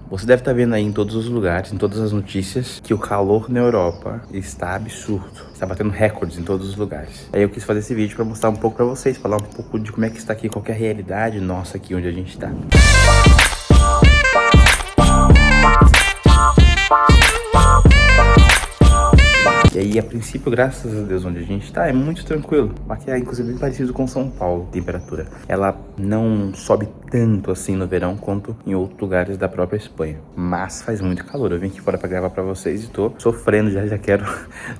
Você deve estar vendo aí em todos os lugares, em todas as notícias, que o calor na Europa está absurdo. Está batendo recordes em todos os lugares. Aí eu quis fazer esse vídeo para mostrar um pouco para vocês, falar um pouco de como é que está aqui, qual que é a realidade nossa aqui onde a gente está. E aí, a princípio, graças a Deus, onde a gente tá, é muito tranquilo. Aqui é, inclusive, bem parecido com São Paulo, a temperatura. Ela não sobe tanto assim no verão quanto em outros lugares da própria Espanha. Mas faz muito calor. Eu vim aqui fora pra gravar pra vocês e tô sofrendo, já quero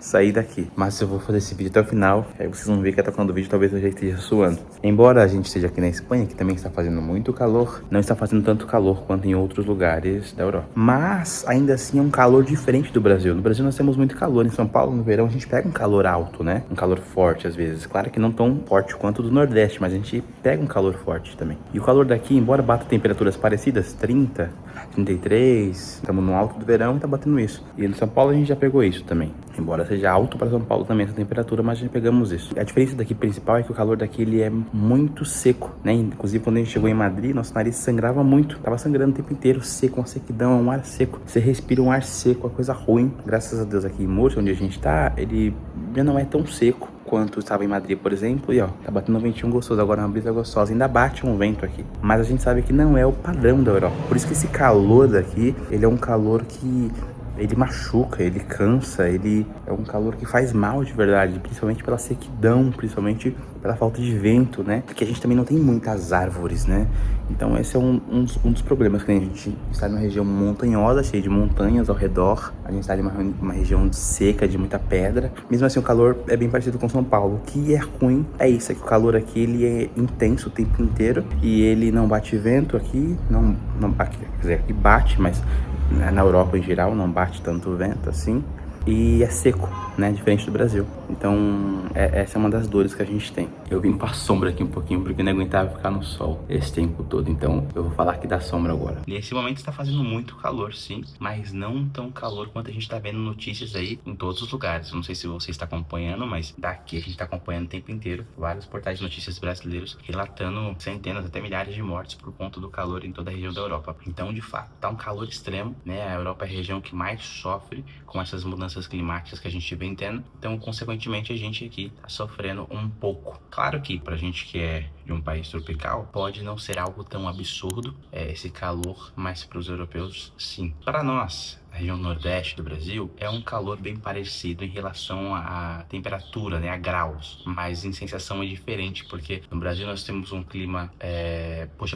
sair daqui. Mas eu vou fazer esse vídeo até o final, aí vocês vão ver que até o final do vídeo talvez eu já esteja suando. Embora a gente esteja aqui na Espanha, que também está fazendo muito calor, não está fazendo tanto calor quanto em outros lugares da Europa. Mas, ainda assim, é um calor diferente do Brasil. No Brasil nós temos muito calor. Em São Paulo, no verão, a gente pega um calor alto, né? Um calor forte, às vezes. Claro que não tão forte quanto o do Nordeste, mas a gente pega um calor forte também. E o calor daqui, embora bata temperaturas parecidas, 30, 33, estamos no alto do verão e tá batendo isso. E em São Paulo a gente já pegou isso também. Embora seja alto para São Paulo também essa temperatura, mas já pegamos isso. A diferença daqui principal é que o calor daqui ele é muito seco, né? Inclusive quando a gente chegou em Madrid, nosso nariz sangrava muito. Tava sangrando o tempo inteiro, seco, uma sequidão, um ar seco. Você respira um ar seco, uma coisa ruim. Graças a Deus aqui em Murcia, onde a gente tá, ele já não é tão seco quanto estava em Madrid, por exemplo, e ó, tá batendo um ventinho gostoso, agora uma brisa gostosa, ainda bate um vento aqui, mas a gente sabe que não é o padrão da Europa, por isso que esse calor daqui, ele é um calor que ele machuca, ele cansa, ele é um calor que faz mal de verdade, principalmente pela sequidão, principalmente pela falta de vento, né? Porque a gente também não tem muitas árvores, né? Então esse é um dos problemas, que a gente está numa região montanhosa, cheia de montanhas ao redor. A gente está em uma região seca, de muita pedra. Mesmo assim, o calor é bem parecido com São Paulo. O que é ruim é isso, é que o calor aqui ele é intenso o tempo inteiro e ele não bate vento aqui, quer dizer, aqui bate, mas na Europa em geral não bate tanto vento assim. E é seco, né? Diferente do Brasil. Então, essa é uma das dores que a gente tem. Eu vim pra sombra aqui um pouquinho, porque não aguentava ficar no sol esse tempo todo. Então, eu vou falar aqui da sombra agora. Nesse momento está fazendo muito calor, sim. Mas não tão calor quanto a gente tá vendo notícias aí em todos os lugares. Não sei se você está acompanhando, mas daqui a gente tá acompanhando o tempo inteiro. Vários portais de notícias brasileiros relatando centenas, até milhares de mortes por conta do calor em toda a região da Europa. Então, de fato, tá um calor extremo, né? A Europa é a região que mais sofre com essas mudanças climáticas que a gente vem tendo, então consequentemente a gente aqui tá sofrendo um pouco. Claro que pra gente que é de um país tropical, pode não ser algo tão absurdo esse calor, mas para os europeus sim. Para nós, a região nordeste do Brasil, é um calor bem parecido em relação à temperatura, né, a graus, mas em sensação é diferente, porque no Brasil nós temos um clima,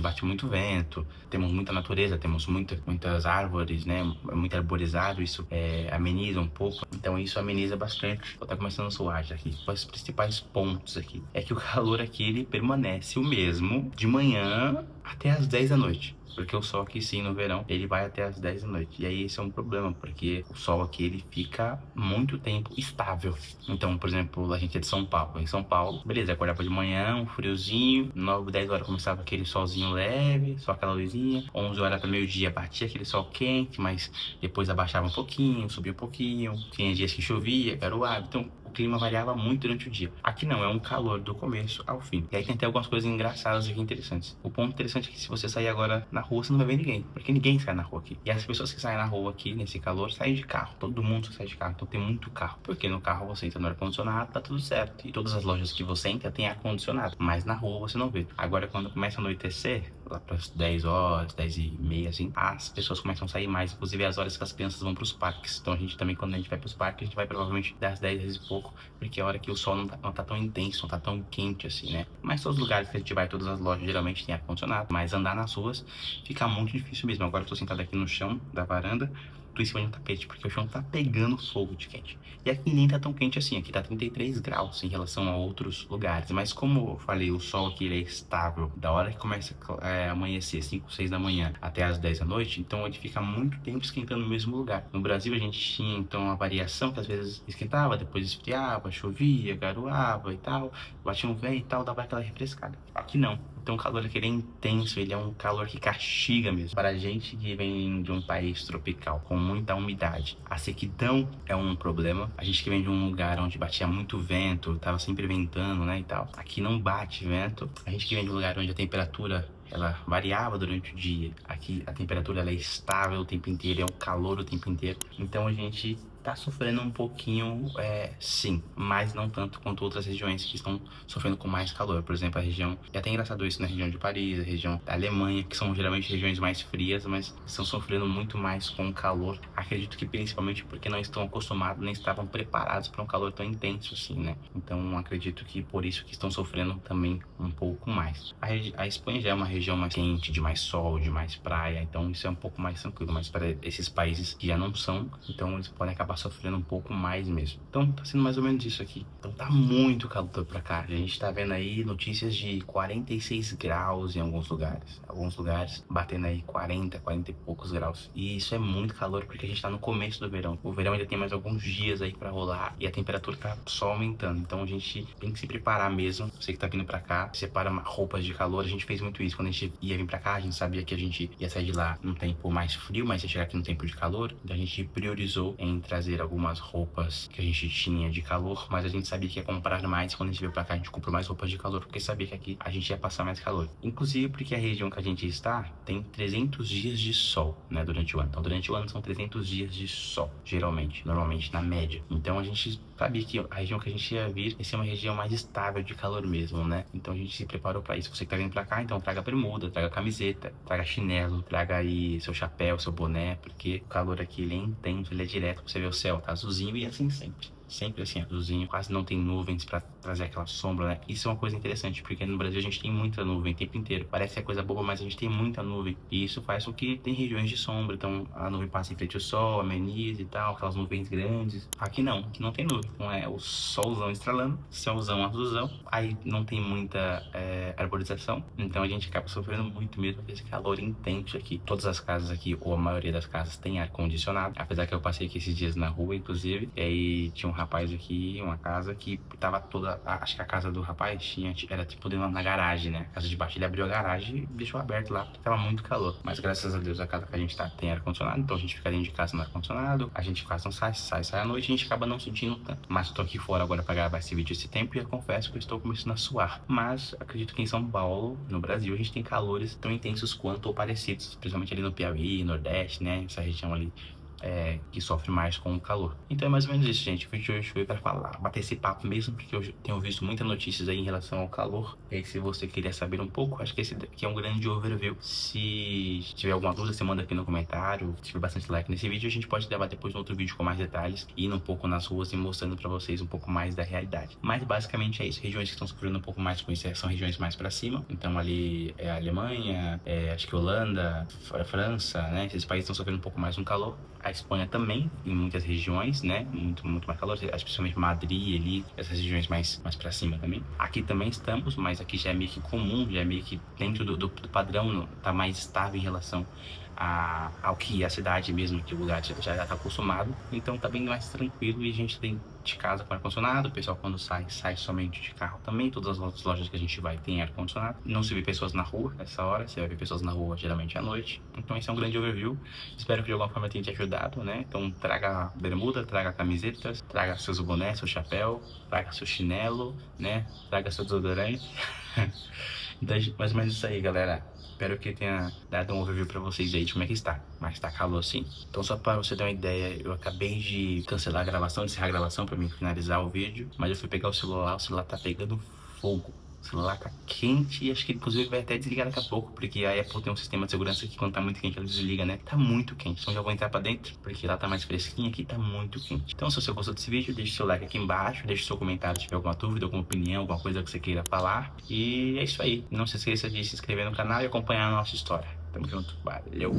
bate muito vento, temos muita natureza, temos muitas árvores, né, muito arborizado, isso ameniza um pouco, então isso ameniza bastante. Vou estar começando a suar já aqui. Os principais pontos aqui é que o calor aqui ele permanece o mesmo de manhã até as 10 da noite. Porque o sol aqui sim, no verão, ele vai até as 10 da noite. E aí esse é um problema, porque o sol aqui, ele fica muito tempo estável. Então, por exemplo, a gente é de São Paulo. Em São Paulo, beleza, acordava de manhã, um friozinho, 9, 10 horas começava aquele solzinho leve, só aquela luzinha. 11 horas para meio-dia batia aquele sol quente, mas depois abaixava um pouquinho, subia um pouquinho. Tinha dias que chovia, garoava. Então, o clima variava muito durante o dia. Aqui não, é um calor do começo ao fim. E aí tem até algumas coisas engraçadas aqui interessantes. O ponto interessante é que se você sair agora na rua, você não vai ver ninguém, porque ninguém sai na rua aqui. E as pessoas que saem na rua aqui, nesse calor, saem de carro. Todo mundo sai de carro, então tem muito carro. Porque no carro você entra no ar-condicionado, tá tudo certo. E todas as lojas que você entra tem ar-condicionado, mas na rua você não vê. Agora, quando começa a anoitecer, lá para as 10 horas, 10 e meia, assim, as pessoas começam a sair mais, inclusive as horas que as crianças vão pros parques. Então a gente também, quando a gente vai pros parques, a gente vai provavelmente das 10 vezes e pouco, porque é a hora que o sol não tá tão intenso, não tá tão quente assim, né? Mas todos os lugares que a gente vai, todas as lojas geralmente tem ar-condicionado, mas andar nas ruas fica muito difícil mesmo. Agora eu tô sentado aqui no chão da varanda, tô em cima de um tapete, porque o chão tá pegando fogo de quente. E aqui nem tá tão quente assim, aqui tá 33 graus em relação a outros lugares. Mas como eu falei, o sol aqui ele é estável, da hora que começa a amanhecer, 5, 6 da manhã, até as 10 da noite, então ele fica muito tempo esquentando no mesmo lugar. No Brasil a gente tinha então a variação, que às vezes esquentava, depois esfriava, chovia, garoava e tal, batia um vento e tal, dava aquela refrescada. Aqui não. Então o calor aqui ele é intenso, ele é um calor que castiga mesmo. Para a gente que vem de um país tropical, com muita umidade, a sequidão é um problema. A gente que vem de um lugar onde batia muito vento, tava sempre ventando, né, e tal. Aqui não bate vento. A gente que vem de um lugar onde a temperatura ela variava durante o dia. Aqui a temperatura ela é estável o tempo inteiro, é um calor o tempo inteiro. Então a gente tá sofrendo um pouquinho, sim, mas não tanto quanto outras regiões que estão sofrendo com mais calor. Por exemplo, a região, é até engraçado isso, na região de Paris, a região da Alemanha, que são geralmente regiões mais frias, mas estão sofrendo muito mais com o calor. Acredito que principalmente porque não estão acostumados, nem estavam preparados para um calor tão intenso assim, né? Então acredito que por isso que estão sofrendo também um pouco mais. A Espanha já é uma região mais quente, de mais sol, de mais praia, então isso é um pouco mais tranquilo, mas para esses países que já não são, então eles podem acabar sofrendo um pouco mais mesmo. Então tá sendo mais ou menos isso aqui. Então tá muito calor pra cá. A gente tá vendo aí notícias de 46 graus em alguns lugares. Alguns lugares batendo aí 40 e poucos graus. E isso é muito calor porque a gente tá no começo do verão. O verão ainda tem mais alguns dias aí pra rolar e a temperatura tá só aumentando. Então a gente tem que se preparar mesmo. Você que tá vindo pra cá, separa roupas de calor. A gente fez muito isso. Quando a gente ia vir pra cá, a gente sabia que a gente ia sair de lá num tempo mais frio, mas ia chegar aqui num tempo de calor. Então a gente priorizou em trazer algumas roupas que a gente tinha de calor, mas a gente sabia que ia comprar mais. Quando a gente veio pra cá, a gente comprou mais roupas de calor, porque sabia que aqui a gente ia passar mais calor. Inclusive porque a região que a gente está tem 300 dias de sol, né, durante o ano. Então durante o ano são 300 dias de sol, geralmente, normalmente, na média. Então a gente sabia que a região que a gente ia vir ia ser uma região mais estável de calor mesmo, né? Então a gente se preparou pra isso. Você que tá vindo pra cá, então traga bermuda, traga camiseta, traga chinelo, traga aí seu chapéu, seu boné, porque o calor aqui ele é intenso, ele é direto. Você vê o céu tá azulzinho e assim sempre. Sempre assim, azulzinho, quase não tem nuvens pra trazer aquela sombra, né? Isso é uma coisa interessante, porque no Brasil a gente tem muita nuvem o tempo inteiro. Parece que é coisa boba, mas a gente tem muita nuvem. E isso faz com que tem regiões de sombra, então a nuvem passa em frente ao sol, ameniza e tal, aquelas nuvens grandes. Aqui não tem nuvem. Então é o solzão estralando, céuzão azulzão, aí não tem muita arborização, então a gente acaba sofrendo muito mesmo com esse calor intenso aqui. Todas as casas aqui, ou a maioria das casas, tem ar-condicionado, apesar que eu passei aqui esses dias na rua, inclusive, e aí tinha um rapaz aqui, uma casa que tava toda, acho que a casa do rapaz era tipo dentro na garagem, né? A casa de baixo, ele abriu a garagem e deixou aberto lá, porque tava muito calor. Mas graças a Deus a casa que a gente tá tem ar-condicionado, então a gente fica dentro de casa no ar-condicionado, a gente quase não sai à noite, a gente acaba não sentindo tanto. Mas eu tô aqui fora agora pra gravar esse vídeo esse tempo e eu confesso que eu estou começando a suar. Mas acredito que em São Paulo, no Brasil, a gente tem calores tão intensos quanto ou parecidos, principalmente ali no Piauí, Nordeste, né? Essa região ali que sofre mais com o calor. Então é mais ou menos isso, gente. O vídeo de hoje foi para falar, bater esse papo mesmo, porque eu tenho visto muitas notícias aí em relação ao calor. E aí, se você queria saber um pouco, acho que esse daqui é um grande overview. Se tiver alguma dúvida, você manda aqui no comentário. Se tiver bastante like nesse vídeo, a gente pode debater depois no outro vídeo com mais detalhes, indo um pouco nas ruas e mostrando para vocês um pouco mais da realidade. Mas basicamente é isso. Regiões que estão sofrendo um pouco mais com isso são regiões mais para cima. Então ali é a Alemanha, acho que Holanda, a França, né? Esses países estão sofrendo um pouco mais com calor. A Espanha também, em muitas regiões, né? Muito mais calor, especialmente Madrid ali, essas regiões mais pra cima também. Aqui também estamos, mas aqui já é meio que comum, já é meio que dentro do padrão, tá mais estável em relação ao que a cidade mesmo, que o lugar já tá acostumado. Então tá bem mais tranquilo e a gente tem de casa com ar-condicionado. O pessoal quando sai somente de carro também. Todas as lojas que a gente vai tem ar-condicionado. Não se vê pessoas na rua nessa hora, você vai ver pessoas na rua geralmente à noite. Então esse é um grande overview. Espero que de alguma forma tenha te ajudado, né? Então traga bermuda, traga camisetas, traga seus bonés, seu chapéu, traga seu chinelo, né? Traga seu desodorante. Então, mais ou menos isso aí, galera. Espero que tenha dado um overview pra vocês aí de como é que está. Mas tá calor sim. Então só pra você ter uma ideia, eu acabei de cancelar a gravação, encerrar a gravação pra mim finalizar o vídeo. Mas eu fui pegar o celular tá pegando fogo. O celular tá quente e acho que inclusive vai até desligar daqui a pouco, porque a Apple tem um sistema de segurança que quando tá muito quente ela desliga, né? Tá muito quente, então já vou entrar pra dentro, porque lá tá mais fresquinho, aqui tá muito quente. Então se você gostou desse vídeo, deixe seu like aqui embaixo, deixe seu comentário se tiver alguma dúvida, alguma opinião, alguma coisa que você queira falar. E é isso aí, não se esqueça de se inscrever no canal e acompanhar a nossa história. Tamo junto, valeu!